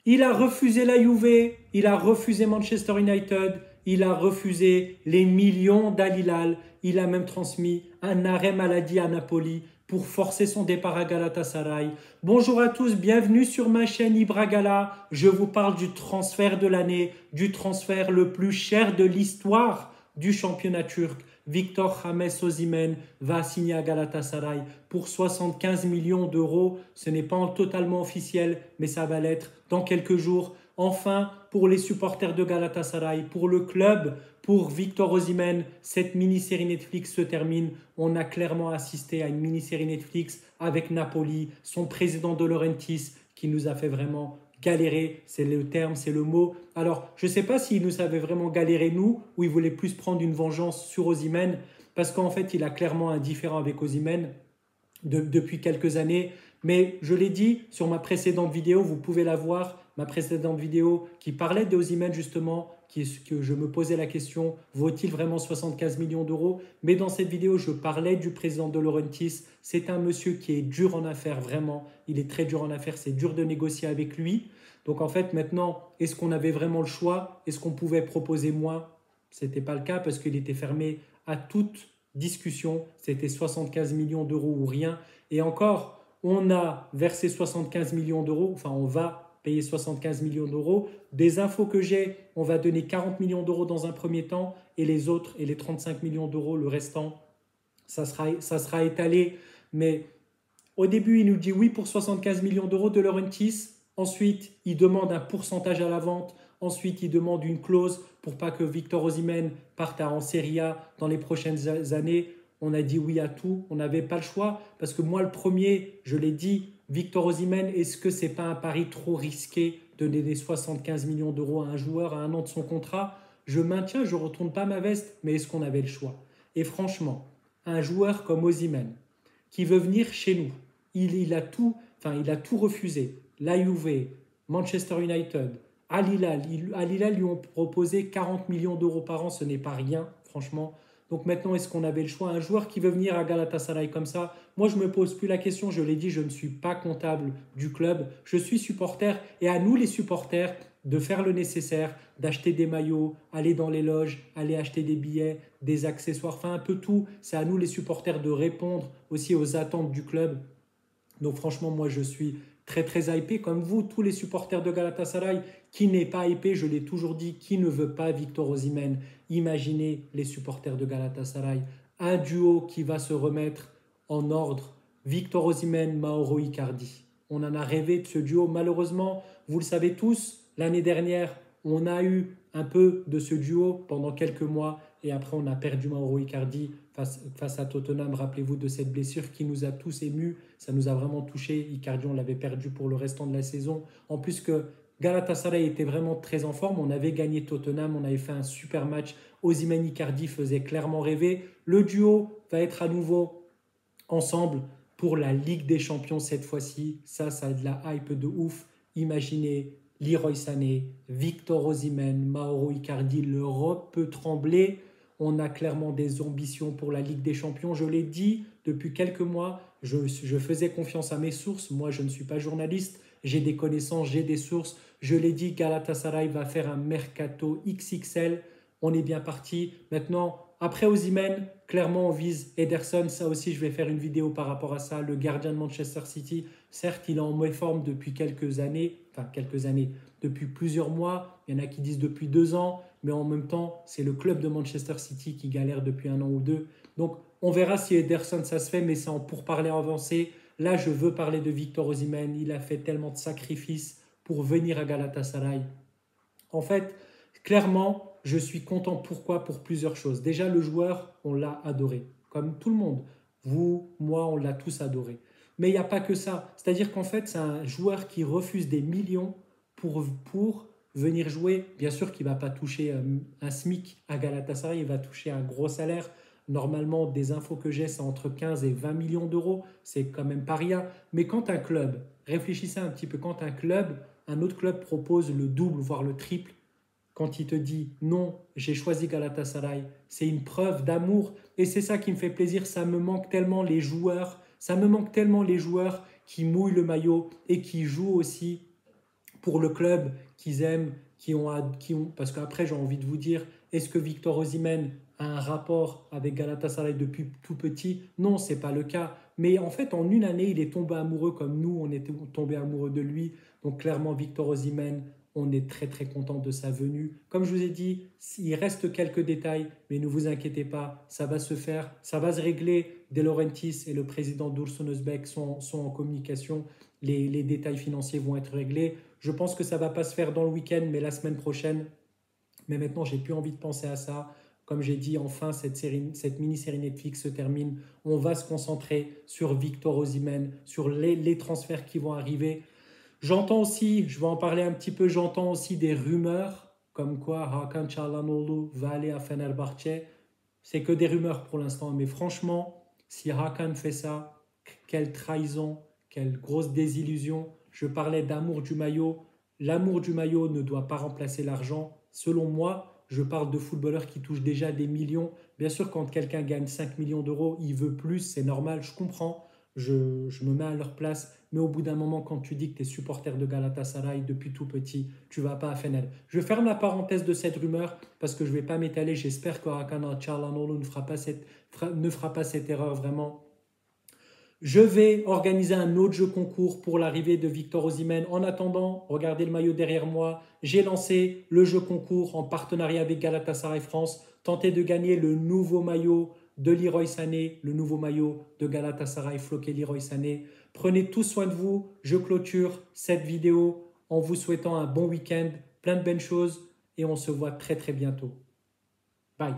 Il a refusé la Juve, il a refusé Manchester United, il a refusé les millions d'Al Hilal, il a même transmis un arrêt maladie à Napoli pour forcer son départ à Galatasaray. Bonjour à tous, bienvenue sur ma chaîne Ibragala. Je vous parle du transfert de l'année, du transfert le plus cher de l'histoire du championnat turc. Victor James Osimhen va signer à Galatasaray pour 75 millions d'euros. Ce n'est pas totalement officiel, mais ça va l'être dans quelques jours. Enfin, pour les supporters de Galatasaray, pour le club, pour Victor Osimhen, cette mini-série Netflix se termine. On a clairement assisté à une mini-série Netflix avec Napoli, son président De Laurentiis, qui nous a fait vraiment galérer, c'est le terme, c'est le mot. Alors, je ne sais pas s'il nous avait vraiment galéré, nous, ou il voulait plus prendre une vengeance sur Osimhen, parce qu'en fait, il a clairement un différend avec Osimhen depuis quelques années. Mais je l'ai dit sur ma précédente vidéo, vous pouvez la voir, ma précédente vidéo qui parlait d'Osimhen justement, que je me posais la question, vaut-il vraiment 75 millions d'euros? Mais dans cette vidéo, je parlais du président De Laurentiis. C'est un monsieur qui est dur en affaires, vraiment. Il est très dur en affaires, c'est dur de négocier avec lui. Donc en fait, maintenant, est-ce qu'on avait vraiment le choix? Est-ce qu'on pouvait proposer moins? Ce n'était pas le cas parce qu'il était fermé à toute discussion. C'était 75 millions d'euros ou rien. Et encore, on a versé 75 millions d'euros, enfin on va payer 75 millions d'euros. Des infos que j'ai, on va donner 40 millions d'euros dans un premier temps et les autres, et les 35 millions d'euros, le restant, ça sera étalé. Mais au début, il nous dit oui pour 75 millions d'euros de Laurentiis. Ensuite, il demande un pourcentage à la vente. Ensuite, il demande une clause pour pas que Victor Osimhen parte en Serie A dans les prochaines années. On a dit oui à tout. On n'avait pas le choix parce que moi, le premier, je l'ai dit, Victor Osimhen, est-ce que c'est pas un pari trop risqué de donner 75 millions d'euros à un joueur à un an de son contrat? Je maintiens, je ne retourne pas ma veste, mais est-ce qu'on avait le choix? Et franchement, un joueur comme Osimhen, qui veut venir chez nous, il a tout refusé. La Juve, Manchester United, Al Hilal. Al Hilal lui ont proposé 40 millions d'euros par an, ce n'est pas rien, franchement. Donc maintenant, est-ce qu'on avait le choix? Un joueur qui veut venir à Galatasaray comme ça, moi je ne me pose plus la question, je l'ai dit, je ne suis pas comptable du club, je suis supporter et à nous les supporters de faire le nécessaire, d'acheter des maillots, aller dans les loges, aller acheter des billets, des accessoires, enfin un peu tout. C'est à nous les supporters de répondre aussi aux attentes du club. Donc franchement, moi je suis très très hypé, comme vous, tous les supporters de Galatasaray. Qui n'est pas hypé, je l'ai toujours dit, qui ne veut pas Victor Osimhen? Imaginez les supporters de Galatasaray. Un duo qui va se remettre en ordre. Victor Osimhen, Mauro Icardi. On en a rêvé de ce duo. Malheureusement, vous le savez tous, l'année dernière, on a eu un peu de ce duo pendant quelques mois et après on a perdu Mauro Icardi face à Tottenham. Rappelez-vous de cette blessure qui nous a tous émus, ça nous a vraiment touché. Icardi, on l'avait perdu pour le restant de la saison. En plus que Galatasaray était vraiment très en forme, on avait gagné Tottenham, on avait fait un super match. Osimhen Icardi faisait clairement rêver. Le duo va être à nouveau ensemble pour la Ligue des Champions cette fois-ci. Ça a de la hype de ouf. Imaginez Leroy Sané, Victor Osimhen, Mauro Icardi, l'Europe peut trembler. On a clairement des ambitions pour la Ligue des Champions. Je l'ai dit depuis quelques mois, je faisais confiance à mes sources. Moi, je ne suis pas journaliste. J'ai des connaissances, j'ai des sources. Je l'ai dit, Galatasaray va faire un mercato XXL. On est bien parti. Maintenant, après Osimhen, clairement, on vise Ederson. Ça aussi, je vais faire une vidéo par rapport à ça. Le gardien de Manchester City, certes, il est en mauvaise forme depuis quelques années. Enfin, quelques années, depuis plusieurs mois. Il y en a qui disent depuis 2 ans. Mais en même temps, c'est le club de Manchester City qui galère depuis 1 an ou 2. Donc, on verra si Ederson, ça se fait, mais c'est en pourparlers avancé. Là, je veux parler de Victor Osimhen. Il a fait tellement de sacrifices pour venir à Galatasaray. En fait, clairement, je suis content. Pourquoi? Pour plusieurs choses. Déjà, le joueur, on l'a adoré. Comme tout le monde. Vous, moi, on l'a tous adoré. Mais il n'y a pas que ça. C'est-à-dire qu'en fait, c'est un joueur qui refuse des millions pour venir jouer. Bien sûr qu'il ne va pas toucher un SMIC à Galatasaray. Il va toucher un gros salaire. Normalement, des infos que j'ai, c'est entre 15 et 20 millions d'euros. C'est quand même pas rien. Mais quand un club, réfléchissez un petit peu, quand un autre club propose le double, voire le triple, quand il te dit non, j'ai choisi Galatasaray, c'est une preuve d'amour et c'est ça qui me fait plaisir. Ça me manque tellement les joueurs, ça me manque tellement les joueurs qui mouillent le maillot et qui jouent aussi pour le club qu'ils aiment, parce qu'après j'ai envie de vous dire, est-ce que Victor Osimhen a un rapport avec Galatasaray depuis tout petit? Non, c'est pas le cas. Mais en fait, en une année, il est tombé amoureux comme nous, on était tombé amoureux de lui. Donc clairement, Victor Osimhen, on est très très content de sa venue. Comme je vous ai dit, il reste quelques détails, mais ne vous inquiétez pas, ça va se faire, ça va se régler. De Laurentiis et le président Dursun Özbek sont en communication. Les détails financiers vont être réglés. Je pense que ça ne va pas se faire dans le week-end, mais la semaine prochaine. Mais maintenant, j'ai plus envie de penser à ça. Comme j'ai dit, enfin, cette mini-série Netflix se termine. On va se concentrer sur Victor Osimhen, sur les transferts qui vont arriver. J'entends aussi, je vais en parler un petit peu, j'entends aussi des rumeurs comme quoi Hakan Çalhanoğlu va aller à Fenerbahçe. C'est que des rumeurs pour l'instant, mais franchement, si Hakan fait ça, quelle trahison, quelle grosse désillusion. Je parlais d'amour du maillot. L'amour du maillot ne doit pas remplacer l'argent. Selon moi, je parle de footballeurs qui touchent déjà des millions. Bien sûr, quand quelqu'un gagne 5 millions d'euros, il veut plus, c'est normal, je comprends. Je me mets à leur place. Mais au bout d'un moment, quand tu dis que tu es supporter de Galatasaray depuis tout petit, tu ne vas pas à Fener. Je ferme la parenthèse de cette rumeur parce que je ne vais pas m'étaler. J'espère que Hakan Çalhanoğlu ne fera pas cette erreur vraiment. Je vais organiser un autre jeu concours pour l'arrivée de Victor Osimhen. En attendant, regardez le maillot derrière moi. J'ai lancé le jeu concours en partenariat avec Galatasaray France. Tentez de gagner le nouveau maillot de Leroy Sané, le nouveau maillot de Galatasaray floqué Leroy Sané. Prenez tout soin de vous. Je clôture cette vidéo en vous souhaitant un bon week-end, plein de belles choses et on se voit très très bientôt. Bye.